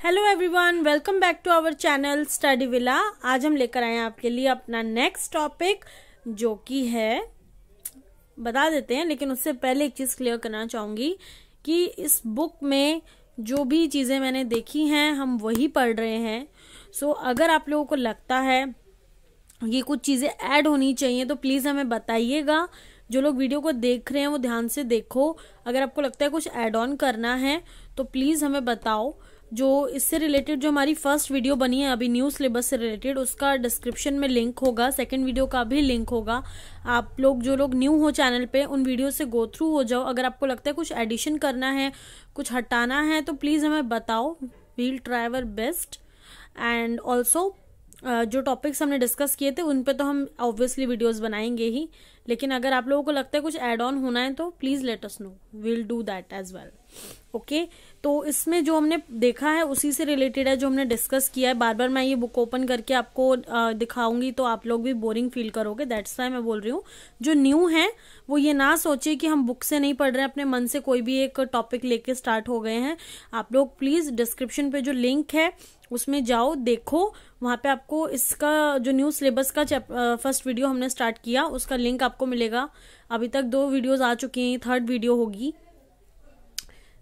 Hello everyone, welcome back to our channel Study Villa. आज हम लेकर आए हैं आपके लिए अपना नेक्स्ट टॉपिक, जो कि है, बता देते हैं लेकिन उससे पहले एक चीज क्लियर करना चाहूंगी कि इस बुक में जो भी चीजें मैंने देखी हैं हम वही पढ़ रहे हैं। सो अगर आप लोगों को लगता है ये कुछ चीजें ऐड होनी चाहिए तो प्लीज हमें बताइएगा। जो लोग वीडियो को देख रहे हैं वो ध्यान से देखो। अगर आपको लगता है कुछ ऐड ऑन करना है तो प्लीज हमें बताओ। जो इससे रिलेटेड जो हमारी फर्स्ट वीडियो बनी है अभी न्यू सिलेबस से रिलेटेड, उसका डिस्क्रिप्शन में लिंक होगा, सेकंड वीडियो का भी लिंक होगा। आप लोग जो लोग न्यू हो चैनल पे उन वीडियो से गो थ्रू हो जाओ। अगर आपको लगता है कुछ एडिशन करना है, कुछ हटाना है तो प्लीज हमें बताओ। We'll try our best. And also जो टॉपिक्स हमने डिस्कस किए थे उन पे तो हम ऑब्वियसली वीडियोस बनाएंगे ही, लेकिन अगर आप लोगों को लगता है कुछ ऐड ऑन होना है तो please let us know, we'll do that as well. Okay, तो इसमें जो हमने देखा है उसी से रिलेटेड है जो हमने डिस्कस किया है। बार बार मैं ये बुक ओपन करके आपको दिखाऊंगी तो आप लोग भी बोरिंग फील करोगे, दैट्स व्हाई मैं बोल रही हूँ। जो न्यू है वो ये ना सोचे कि हम बुक से नहीं पढ़ रहे हैं, अपने मन से कोई भी एक टॉपिक लेके स्टार्ट हो गए हैं। आप लोग प्लीज डिस्क्रिप्शन पे जो लिंक है उसमें जाओ, देखो, वहां पे आपको इसका जो न्यू सिलेबस का फर्स्ट वीडियो हमने स्टार्ट किया उसका लिंक आपको मिलेगा। अभी तक 2 वीडियोस आ चुकी हैं, 3rd वीडियो होगी।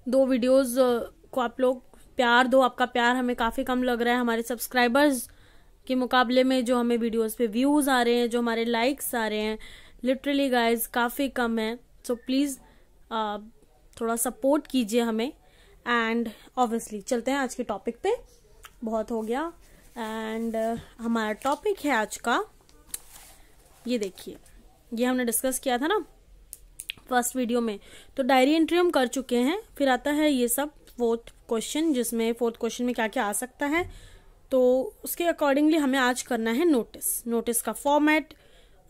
2 वीडियोस को आप लोग प्यार दो। आपका प्यार हमें काफी कम लग रहा है हमारे सब्सक्राइबर्स के मुकाबले में। जो हमें वीडियोस पे व्यूज आ रहे हैं, जो हमारे लाइक्स आ रहे हैं, लिटरली गाइज काफी कम है। सो प्लीज थोड़ा सपोर्ट कीजिए हमें। एंड ऑब्वियसली चलते हैं आज के टॉपिक पे, बहुत हो गया। एंड हमारा टॉपिक है आज का, ये देखिए, ये हमने डिस्कस किया था ना फर्स्ट वीडियो में, तो डायरी एंट्री हम कर चुके हैं। फिर आता है ये सब 4th क्वेश्चन, जिसमें 4th क्वेश्चन में क्या क्या आ सकता है, तो उसके अकॉर्डिंगली हमें आज करना है नोटिस का फॉर्मेट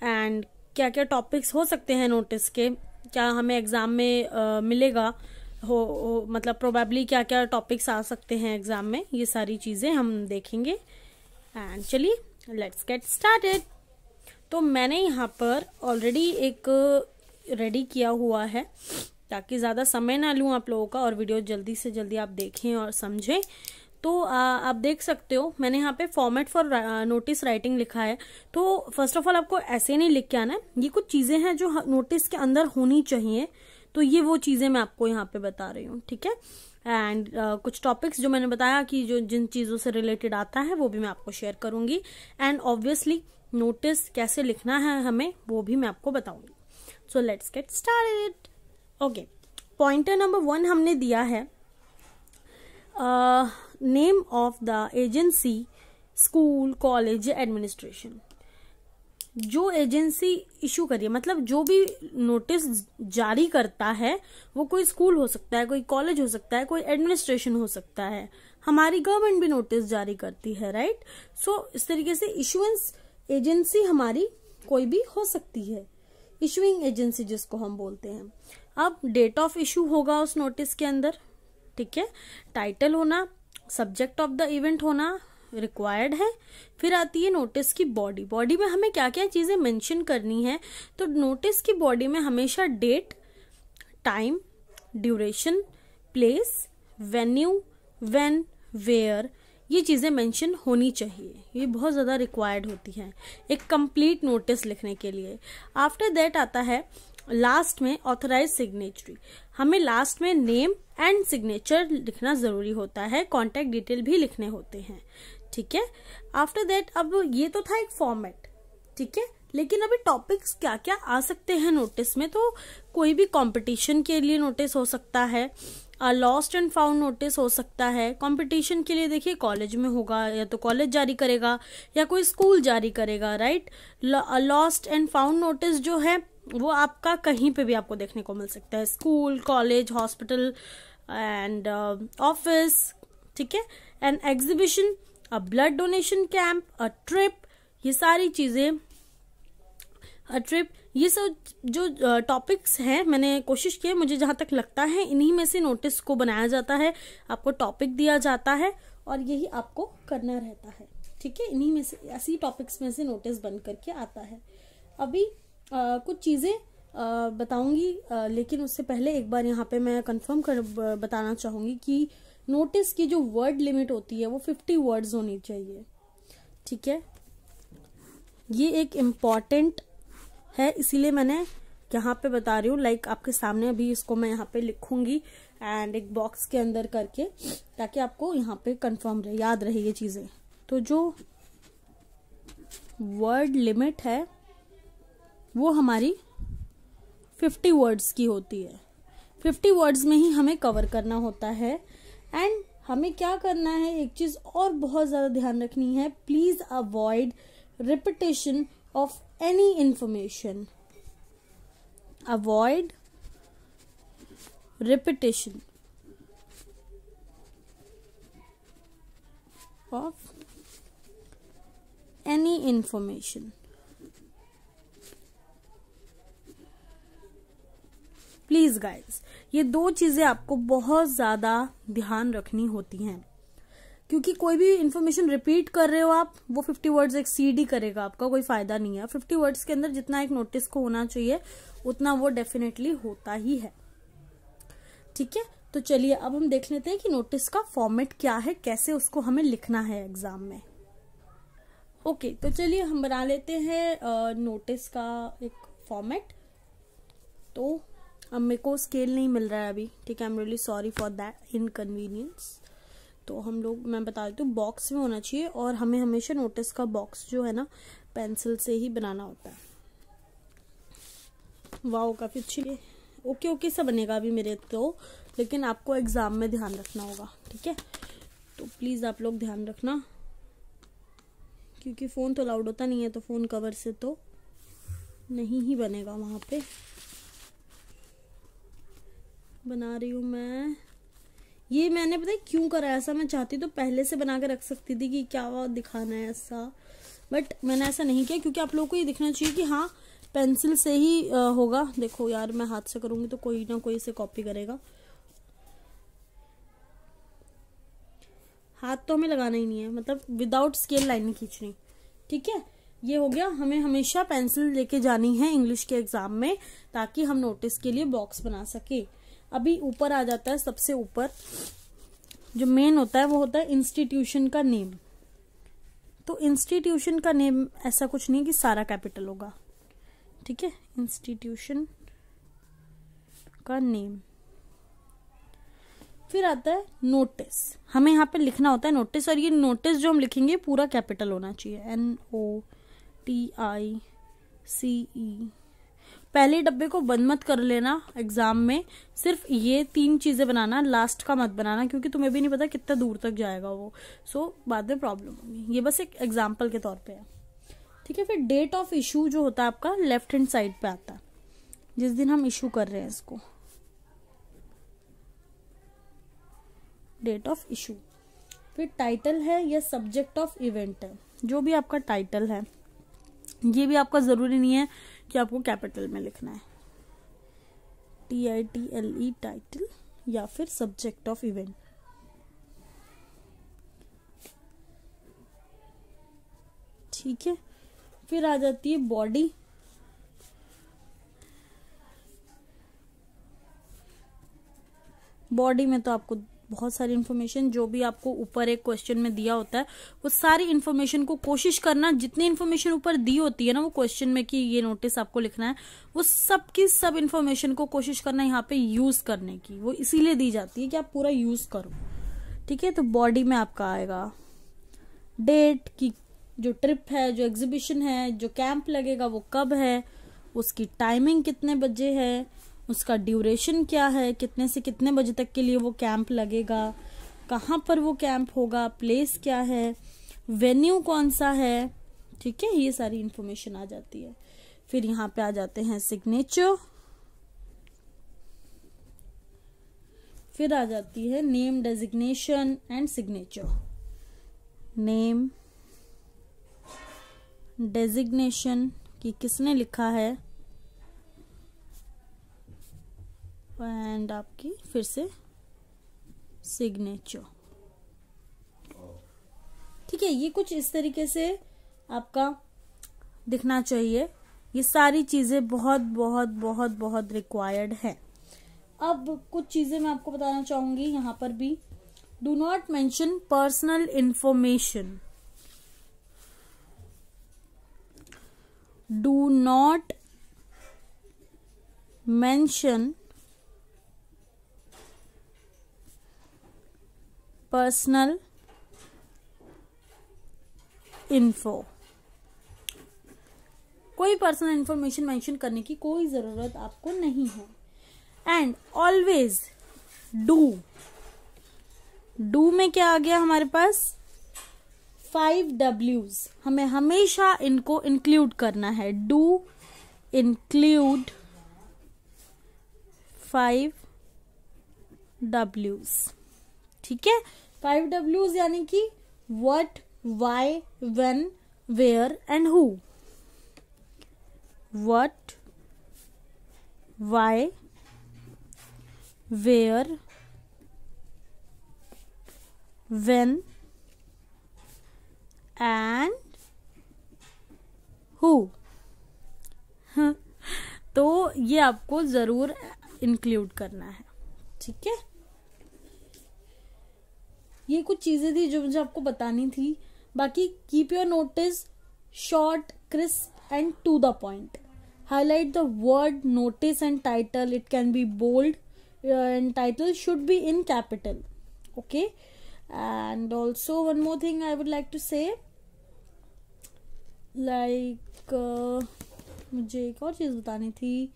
एंड क्या क्या टॉपिक्स हो सकते हैं नोटिस के, क्या हमें एग्जाम में मिलेगा मतलब प्रोबेबली क्या क्या टॉपिक्स आ सकते हैं एग्जाम में, ये सारी चीजें हम देखेंगे। एंड चलिए लेट्स गेट स्टार्टेड। तो मैंने यहाँ पर ऑलरेडी एक रेडी किया हुआ है ताकि ज्यादा समय ना लूं आप लोगों का और वीडियो जल्दी से जल्दी आप देखें और समझें। तो आप देख सकते हो मैंने यहाँ पे फॉर्मेट फॉर नोटिस राइटिंग लिखा है। तो फर्स्ट ऑफ ऑल आपको ऐसे नहीं लिख के आना है, ये कुछ चीजें हैं जो नोटिस के अंदर होनी चाहिए, तो ये वो चीजें मैं आपको यहाँ पे बता रही हूँ, ठीक है। एंड कुछ टॉपिक्स जो मैंने बताया कि जो जिन चीजों से रिलेटेड आता है वो भी मैं आपको शेयर करूंगी। एंड ऑब्वियसली नोटिस कैसे लिखना है हमें वो भी मैं आपको बताऊंगी। So let's get started. Okay, pointer number 1 हमने दिया है, name of the agency, school, college, administration. जो एजेंसी इशू करिए, मतलब जो भी नोटिस जारी करता है वो कोई स्कूल हो सकता है, कोई कॉलेज हो सकता है, कोई एडमिनिस्ट्रेशन हो सकता है। हमारी गवर्नमेंट भी नोटिस जारी करती है, राइट। सो इस तरीके से इशुएंस एजेंसी हमारी कोई भी हो सकती है, इशुइंग एजेंसी जिसको हम बोलते हैं। अब डेट ऑफ इशू होगा उस नोटिस के अंदर, ठीक है। टाइटल होना, सब्जेक्ट ऑफ द इवेंट होना रिक्वायर्ड है। फिर आती है नोटिस की बॉडी। बॉडी में हमें क्या क्या चीजें मेंशन करनी है, तो नोटिस की बॉडी में हमेशा date, time, duration, place, venue, when, where, ये चीजें मेंशन होनी चाहिए। ये बहुत ज्यादा रिक्वायर्ड होती हैं एक कंप्लीट नोटिस लिखने के लिए। आफ्टर दैट आता है लास्ट में ऑथराइज सिग्नेचरी। हमें लास्ट में नेम एंड सिग्नेचर लिखना जरूरी होता है, कॉन्टेक्ट डिटेल भी लिखने होते हैं, ठीक है। आफ्टर दैट, अब ये तो था एक फॉर्मेट, ठीक है, लेकिन अभी टॉपिक्स क्या क्या आ सकते हैं नोटिस में। तो कोई भी कंपटीशन के लिए नोटिस हो सकता है, लॉस्ट एंड फाउंड नोटिस हो सकता है। कंपटीशन के लिए देखिए कॉलेज में होगा, या तो कॉलेज जारी करेगा या कोई स्कूल जारी करेगा, right. Lost and found notice जो है वो आपका कहीं पे भी आपको देखने को मिल सकता है, school, college, hospital and office, ठीक है। And exhibition, a blood donation camp, a trip, ये सारी चीजें, ट्रिप, ये सब जो टॉपिक्स हैं मैंने कोशिश की है, मुझे जहां तक लगता है इन्हीं में से नोटिस को बनाया जाता है। आपको टॉपिक दिया जाता है और यही आपको करना रहता है, ठीक है। इन्हीं में से, ऐसी टॉपिक्स में से नोटिस बन करके आता है। अभी कुछ चीजें बताऊंगी, लेकिन उससे पहले एक बार यहाँ पे मैं कंफर्म कर बताना चाहूंगी कि नोटिस की जो वर्ड लिमिट होती है वो 50 वर्ड्स होनी चाहिए। ठीक है, ये एक इम्पॉर्टेंट है, इसीलिए मैंने यहाँ पे बता रही हूँ। लाइक आपके सामने अभी इसको मैं यहाँ पे लिखूंगी एंड एक बॉक्स के अंदर करके, ताकि आपको यहाँ पे कंफर्म रहे, याद रहे ये चीजें। तो जो वर्ड लिमिट है वो हमारी 50 वर्ड्स की होती है। 50 वर्ड्स में ही हमें कवर करना होता है। एंड हमें क्या करना है, एक चीज और बहुत ज्यादा ध्यान रखनी है, please avoid repetition of any information. Avoid repetition of any information. Please guys, ये दो चीजें आपको बहुत ज्यादा ध्यान रखनी होती हैं, क्योंकि कोई भी इंफॉर्मेशन रिपीट कर रहे हो आप, वो 50 वर्ड्स एक्सीड ही करेगा, आपका कोई फायदा नहीं है। 50 वर्ड्स के अंदर जितना एक नोटिस को होना चाहिए उतना वो डेफिनेटली होता ही है। ठीक है, तो चलिए अब हम देख लेते हैं कि नोटिस का फॉर्मेट क्या है, कैसे उसको हमें लिखना है एग्जाम में। ओके, तो चलिए हम बना लेते हैं नोटिस का एक फॉर्मेट। तो अब मेरे को स्केल नहीं मिल रहा है अभी, ठीक है, I am really sorry for that inconvenience. तो हम लोग, मैं बता देती हूँ, बॉक्स में होना चाहिए, और हमें हमेशा नोटिस का बॉक्स जो है ना पेंसिल से ही बनाना होता है। वाह, काफी अच्छी ओके सा बनेगा अभी मेरे तो, लेकिन आपको एग्जाम में ध्यान रखना होगा। ठीक है, तो प्लीज आप लोग ध्यान रखना, क्योंकि फोन तो अलाउड होता नहीं है, तो फोन कवर से तो नहीं ही बनेगा। वहां पे बना रही हूं मैं। ये मैंने पता है क्यों करा ऐसा, मैं चाहती तो पहले से बना के रख सकती थी कि क्या दिखाना है ऐसा, बट मैंने ऐसा नहीं किया, क्योंकि आप लोगों को ये दिखना चाहिए कि हाँ पेंसिल से ही होगा। देखो यार, मैं हाथ से करूंगी तो कोई ना कोई इसे कॉपी करेगा। हाथ तो हमें लगाना ही नहीं है, मतलब विदाउट स्केल लाइन नहीं खींचनी। ठीक है, ये हो गया। हमें हमेशा पेंसिल लेके जानी है इंग्लिश के एग्जाम में, ताकि हम नोटिस के लिए बॉक्स बना सके। अभी ऊपर आ जाता है, सबसे ऊपर जो मेन होता है वो होता है इंस्टीट्यूशन का नेम। तो इंस्टीट्यूशन का नेम ऐसा कुछ नहीं कि सारा कैपिटल होगा। ठीक है, इंस्टीट्यूशन का नेम। फिर आता है नोटिस, हमें यहाँ पे लिखना होता है नोटिस, और ये नोटिस जो हम लिखेंगे पूरा कैपिटल होना चाहिए, NOTICE। पहले डब्बे को बंद मत कर लेना एग्जाम में, सिर्फ ये 3 चीजें बनाना, लास्ट का मत बनाना, क्योंकि तुम्हें भी नहीं पता कितना दूर तक जाएगा वो, सो बाद में प्रॉब्लम होगी। ये बस एक एग्जाम्पल के तौर पे है। ठीक है, फिर डेट ऑफ इशू जो होता है आपका लेफ्ट हैंड साइड पे आता है, जिस दिन हम इशू कर रहे हैं इसको, डेट ऑफ इशू। फिर टाइटल है या सब्जेक्ट ऑफ इवेंट है, जो भी आपका टाइटल है, ये भी आपका जरूरी नहीं है कि आपको कैपिटल में लिखना है, TITLE टाइटल, या फिर सब्जेक्ट ऑफ इवेंट। ठीक है, फिर आ जाती है बॉडी। बॉडी में तो आपको बहुत सारी इन्फॉर्मेशन, जो भी आपको ऊपर एक क्वेश्चन में दिया होता है, वो सारी इन्फॉर्मेशन को कोशिश करना, जितनी इन्फॉर्मेशन ऊपर दी होती है ना वो क्वेश्चन में कि ये नोटिस आपको लिखना है, वो सब की सब इन्फॉर्मेशन को कोशिश करना यहाँ पे यूज करने की। वो इसीलिए दी जाती है कि आप पूरा यूज करो। ठीक है, तो बॉडी में आपका आएगा डेट की, जो ट्रिप है, जो एग्जीबिशन है, जो कैंप लगेगा वो कब है, उसकी टाइमिंग कितने बजे है, उसका ड्यूरेशन क्या है, कितने से कितने बजे तक के लिए वो कैंप लगेगा, कहाँ पर वो कैंप होगा, प्लेस क्या है, वेन्यू कौन सा है। ठीक है, ये सारी इंफॉर्मेशन आ जाती है। फिर यहाँ पे आ जाते हैं सिग्नेचर। फिर आ जाती है name, designation and signature. Name, designation कि किसने लिखा है, एंड आपकी फिर से सिग्नेचर। ठीक है, ये कुछ इस तरीके से आपका दिखना चाहिए। ये सारी चीजें बहुत बहुत बहुत बहुत रिक्वायर्ड है। अब कुछ चीजें मैं आपको बताना चाहूंगी यहाँ पर भी, do not mention personal information, do not mention personal info. कोई पर्सनल इंफॉर्मेशन मेंशन करने की कोई जरूरत आपको नहीं है। एंड ऑलवेज डू में क्या आ गया हमारे पास 5 W's, हमें हमेशा इनको इंक्लूड करना है। डू इंक्लूड 5 W's, ठीक है। 5 W's यानी कि what, why, when, where and who। what, why, where, when and who। तो ये आपको जरूर इंक्लूड करना है, ठीक है। ये कुछ चीजें थी जो मुझे आपको बतानी थी। बाकी keep your notice short, crisp and to the point. Highlight the word notice and title, it can be bold and title should be in capital, okay. And also one more thing I would like to say, like मुझे एक और चीज बतानी थी,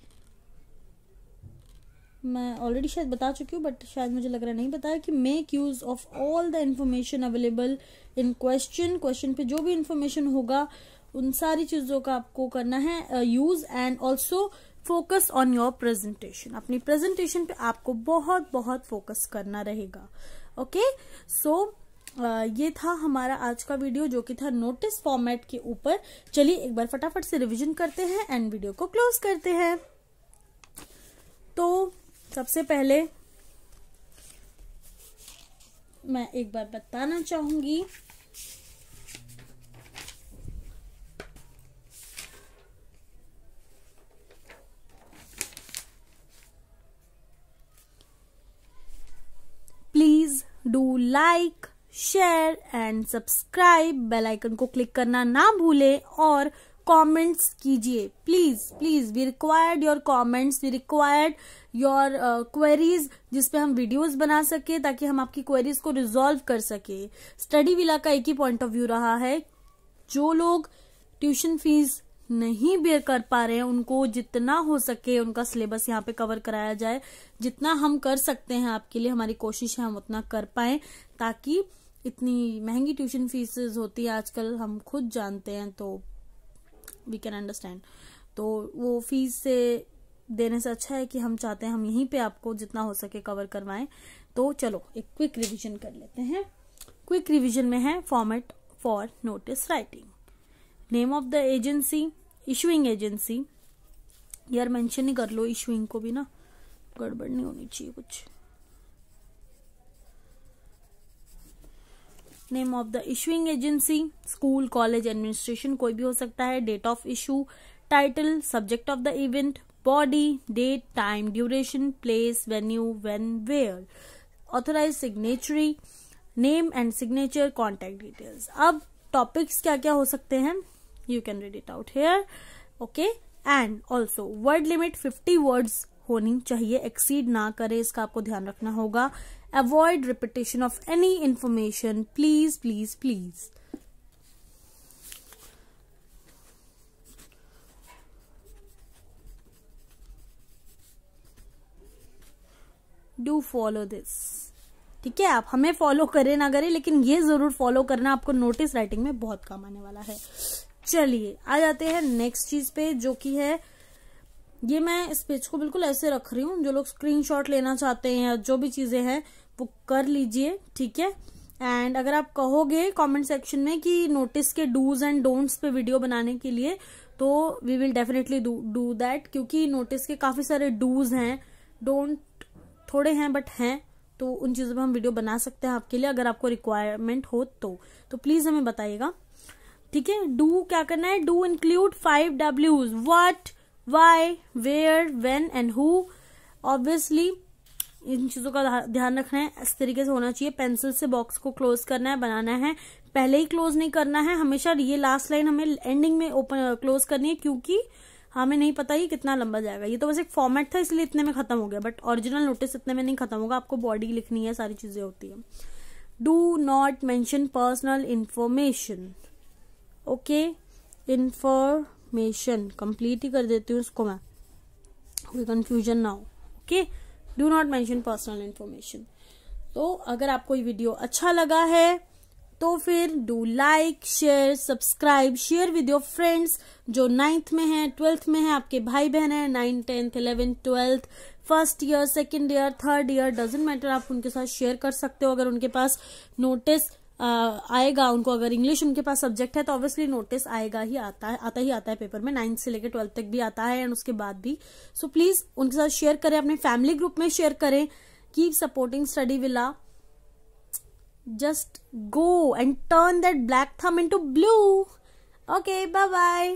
मैं already शायद बता चुकी हूँ बट शायद मुझे लग रहा नहीं बताया, कि make use of all the information available in question पे जो भी इंफॉर्मेशन होगा उन सारी चीजों का आपको करना है use. And also focus on your presentation, अपनी प्रेजेंटेशन पे आपको बहुत बहुत फोकस करना रहेगा, ओके। सो ये था हमारा आज का वीडियो जो कि था नोटिस फॉर्मेट के ऊपर। चलिए एक बार फटाफट से रिवीजन करते हैं एंड वीडियो को क्लोज करते हैं। तो सबसे पहले मैं एक बार बताना चाहूंगी please do like, share and subscribe. Bell icon को क्लिक करना ना भूलें और कमेंट्स कीजिए please please. We required your comments, we required your queries, जिसपे हम वीडियोस बना सके ताकि हम आपकी क्वेरीज को रिजॉल्व कर सके। स्टडी विला का एक ही पॉइंट ऑफ व्यू रहा है, जो लोग ट्यूशन फीस नहीं बेयर कर पा रहे हैं उनको जितना हो सके उनका सिलेबस यहाँ पे कवर कराया जाए। जितना हम कर सकते हैं आपके लिए, हमारी कोशिश है हम उतना कर पाए, ताकि इतनी महंगी ट्यूशन फीसेस होती है आजकल, हम खुद जानते हैं, तो वी कैन अंडरस्टैंड। तो वो फीस से देने से अच्छा है कि हम चाहते हैं हम यहीं पे आपको जितना हो सके कवर करवाएं। तो चलो एक क्विक रिवीजन कर लेते हैं। क्विक रिवीजन में है format for notice writing, name of the agency, issuing agency, यार मेंशन ही कर लो इशुइंग को भी ना, गड़बड़ नहीं होनी चाहिए कुछ। Name of the issuing agency, school, college, administration, कोई भी हो सकता है। Date of issue, title, subject of the event, body, date, time, duration, place, venue, when, where, authorise signatory, name and signature, contact details. अब topics क्या क्या हो सकते हैं, you can read it out here, okay. And also word limit 50 words होनी चाहिए, exceed ना करे, इसका आपको ध्यान रखना होगा। Avoid repetition of any information, please please please. Do follow this, ठीक है। आप हमें फॉलो करें ना करें, लेकिन ये जरूर फॉलो करना, आपको नोटिस राइटिंग में बहुत काम आने वाला है। चलिए आ जाते हैं नेक्स्ट चीज पे, जो कि है, ये मैं इस पेज को बिल्कुल ऐसे रख रही हूँ, जो लोग स्क्रीनशॉट लेना चाहते हैं या जो भी चीजें हैं वो कर लीजिए, ठीक है। एंड अगर आप कहोगे कमेंट सेक्शन में कि नोटिस के डूज एंड डोंट्स पे वीडियो बनाने के लिए, तो we will definitely do that, क्योंकि नोटिस के काफी सारे डूज हैं, डोंट थोड़े हैं बट हैं, तो उन चीजों पे हम वीडियो बना सकते हैं आपके लिए, अगर आपको रिक्वायरमेंट हो तो प्लीज हमें बताइएगा, ठीक है। डू क्या करना है, do include 5 W's, what, why, where, when and who. Obviously इन चीजों का ध्यान रखना है, इस तरीके से होना चाहिए। पेंसिल से बॉक्स को क्लोज करना है, बनाना है, पहले ही क्लोज नहीं करना है, हमेशा ये लास्ट लाइन हमें एंडिंग में ओपन क्लोज करनी है, क्योंकि हमें नहीं पता ही कितना लंबा जाएगा। ये तो बस एक फॉर्मेट था इसलिए इतने में खत्म हो गया, बट ओरिजिनल नोटिस इतने में नहीं खत्म होगा, आपको बॉडी लिखनी है, सारी चीजें होती है। Do not mention personal information. Okay, information complete ही कर देती हूँ इसको मैं, कोई कंफ्यूजन ना हो। Okay, do not mention personal information. तो अगर आपको ये वीडियो अच्छा लगा है तो फिर do like, share, subscribe, share with your friends जो 9th में है, 12th में है, आपके भाई बहन है 9, 10, 11, 12, first year, second year, third year, doesn't matter, आप उनके साथ शेयर कर सकते हो। अगर उनके पास नोटिस आएगा, उनको अगर इंग्लिश उनके पास सब्जेक्ट है तो ऑब्वियसली नोटिस आएगा ही, आता है पेपर में, 9th से लेकर 12th तक भी आता है एंड उसके बाद भी। सो प्लीज उनके साथ शेयर करें, अपने फैमिली ग्रुप में शेयर करें। Keep supporting study villa. Just go and turn that black thumb into blue. Okay, bye bye.